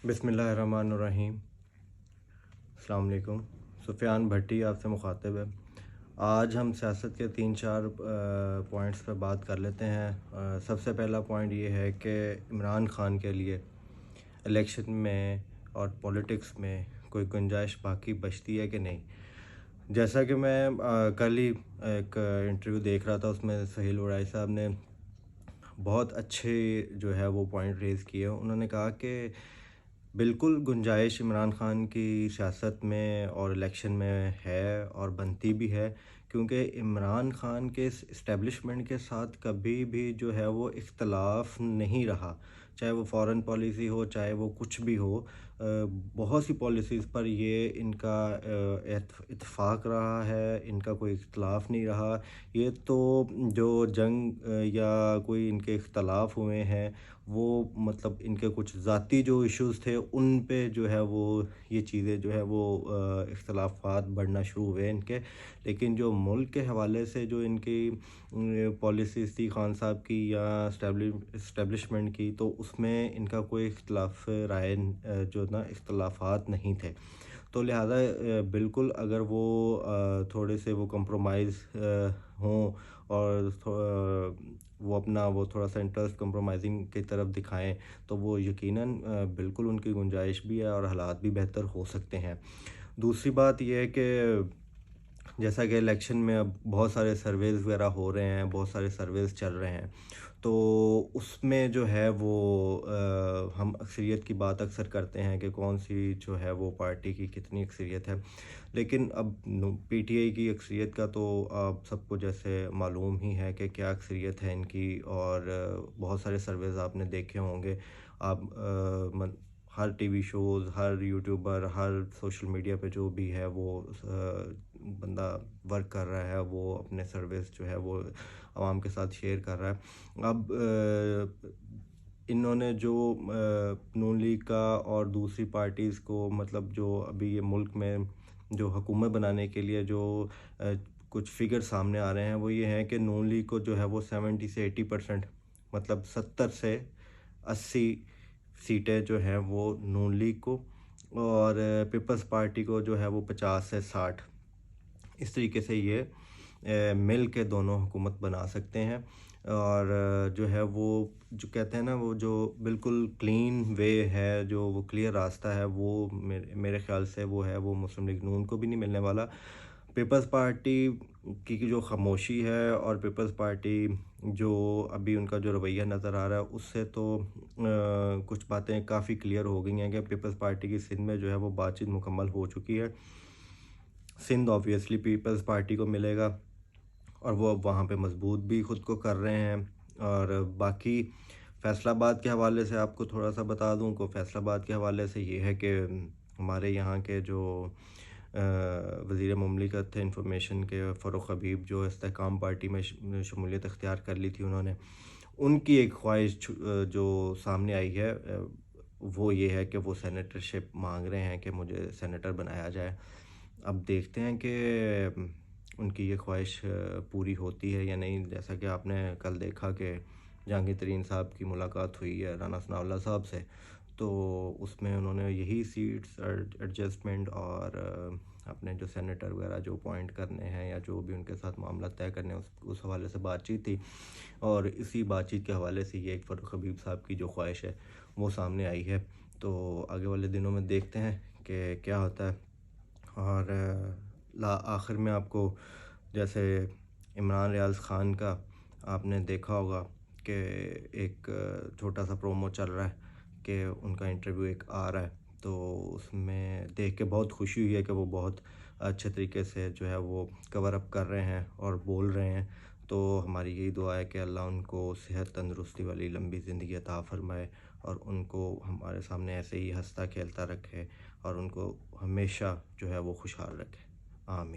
बिस्मिल्लाहिर्रहमानिर्रहीम। अस्सलाम वालेकुम। सुफ़ियान भट्टी आपसे मुखातिब है। आज हम सियासत के 3-4 पॉइंट्स पे बात कर लेते हैं। सबसे पहला पॉइंट ये है कि इमरान ख़ान के लिए इलेक्शन में और पॉलिटिक्स में कोई गुंजाइश बाकी बचती है कि नहीं। जैसा कि मैं कल ही एक इंटरव्यू देख रहा था, उसमें सहील उराई साहब ने बहुत अच्छे जो है वो पॉइंट रेज़ किए। उन्होंने कहा कि बिल्कुल गुंजाइश इमरान ख़ान की सियासत में और इलेक्शन में है और बनती भी है, क्योंकि इमरान ख़ान के इस्टेब्लिशमेंट के साथ कभी भी जो है वो इख्तलाफ नहीं रहा, चाहे वो फ़ॉरेन पॉलिसी हो, चाहे वो कुछ भी हो। बहुत सी पॉलिसीज़ पर ये इनका इत्तेफाक रहा है, इनका कोई इख्तलाफ नहीं रहा। ये तो जो जंग या कोई इनके इख्तलाफ हुए हैं, वो मतलब इनके कुछ ज़ाती जो इश्यूज़ थे उन पे जो है वो ये चीज़ें जो है वो इख्तलाफात बढ़ना शुरू हुए इनके। लेकिन जो मुल्क के हवाले से जो इनकी पॉलिसीज़ थी खान साहब की या इस्टेब्लिशमेंट की, तो उसमें इनका कोई इख्तलाफ राय जो ना इख्तलाफात नहीं थे। तो लिहाजा बिल्कुल अगर वो थोड़े से वो कंप्रोमाइज़ हों और वो अपना वो थोड़ा-सा इंटरेस्ट कंप्रोमाइज़िंग की तरफ दिखाएँ, तो वो यकीनन बिल्कुल उनकी गुंजाइश भी है और हालात भी बेहतर हो सकते हैं। दूसरी बात ये है कि जैसा कि इलेक्शन में अब बहुत सारे सर्वेज़ वगैरह हो रहे हैं, बहुत सारे सर्वेज़ चल रहे हैं, तो उसमें जो है वो हम अक्सरियत की बात अक्सर करते हैं कि कौन-सी जो है वो पार्टी की कितनी अक्सरियत है। लेकिन अब पीटीआई की अक्सरियत का तो आप सबको जैसे मालूम ही है कि क्या अक्सरियत है इनकी, और बहुत सारे सर्वेज़ आपने देखे होंगे। आप हर टीवी शोज़, हर यूट्यूबर, हर सोशल मीडिया पे जो भी है वो बंदा वर्क कर रहा है, वो अपने सर्विस जो है वो आवाम के साथ शेयर कर रहा है। अब इन्होंने जो नून लीग का और दूसरी पार्टीज़ को मतलब जो अभी ये मुल्क में जो हुकूमत बनाने के लिए जो कुछ फिगर सामने आ रहे हैं, वो ये हैं कि नून लीग को जो है वो 70 से 80% मतलब 70 से 80 सीटें जो हैं वो नून लीग को, और पीपल्स पार्टी को जो है वो 50 से 60, इस तरीके से ये मिल के दोनों हुकूमत बना सकते हैं। और जो है वो जो कहते हैं ना, वो जो बिल्कुल क्लीन वे है, जो वो क्लियर रास्ता है, वो मेरे ख़्याल से वो है वो मुस्लिम लीग नून को भी नहीं मिलने वाला। पीपल्स पार्टी की जो ख़ामोशी है और पीपल्स पार्टी जो अभी उनका जो रवैया नज़र आ रहा है, उससे तो कुछ बातें काफ़ी क्लियर हो गई हैं कि पीपल्स पार्टी की सिंध में जो है वो बातचीत मुकम्मल हो चुकी है। सिंध ऑब्वियसली पीपल्स पार्टी को मिलेगा और वो अब वहाँ पे मजबूत भी ख़ुद को कर रहे हैं। और बाकी फैसलाबाद के हवाले से आपको थोड़ा-सा बता दूँ को फैसलाबाद के हवाले से ये है कि हमारे यहाँ के जो वज़ीर मुमलिकत थे इंफॉर्मेशन के, फ़ारूक हबीब, जो इस्तेहकाम पार्टी में शमूलियत इख्तियार कर ली थी उन्होंने, उनकी एक ख्वाहिश जो सामने आई है, वो ये है कि वो सेनेटरशिप मांग रहे हैं कि मुझे सेनेटर बनाया जाए। अब देखते हैं कि उनकी ये ख्वाहिश पूरी होती है या नहीं। जैसा कि आपने कल देखा कि जहांगीर तरीन साहब की मुलाकात हुई है राना सनाउल्लाह साहब से, तो उसमें उन्होंने यही सीट्स एडजस्टमेंट और अपने जो सेनेटर वगैरह जो अपॉइंट करने हैं या जो भी उनके साथ मामला तय करने हैं, उस हवाले से बातचीत थी। और इसी बातचीत के हवाले से ये एक फ़ारूक हबीब साहब की जो ख्वाहिश है वो सामने आई है। तो आगे वाले दिनों में देखते हैं कि क्या होता है। और आखिर में आपको जैसे इमरान रियाज़ ख़ान का आपने देखा होगा कि एक छोटा सा प्रोमो चल रहा है कि उनका इंटरव्यू एक आ रहा है, तो उसमें देख के बहुत खुशी हुई है कि वो बहुत अच्छे तरीके से जो है वो कवर अप कर रहे हैं और बोल रहे हैं। तो हमारी यही दुआ है कि अल्लाह उनको सेहत तंदुरुस्ती वाली लंबी ज़िंदगी अता फ़रमाए और उनको हमारे सामने ऐसे ही हँसता खेलता रखे और उनको हमेशा जो है वो खुशहाल रखे। आमीन।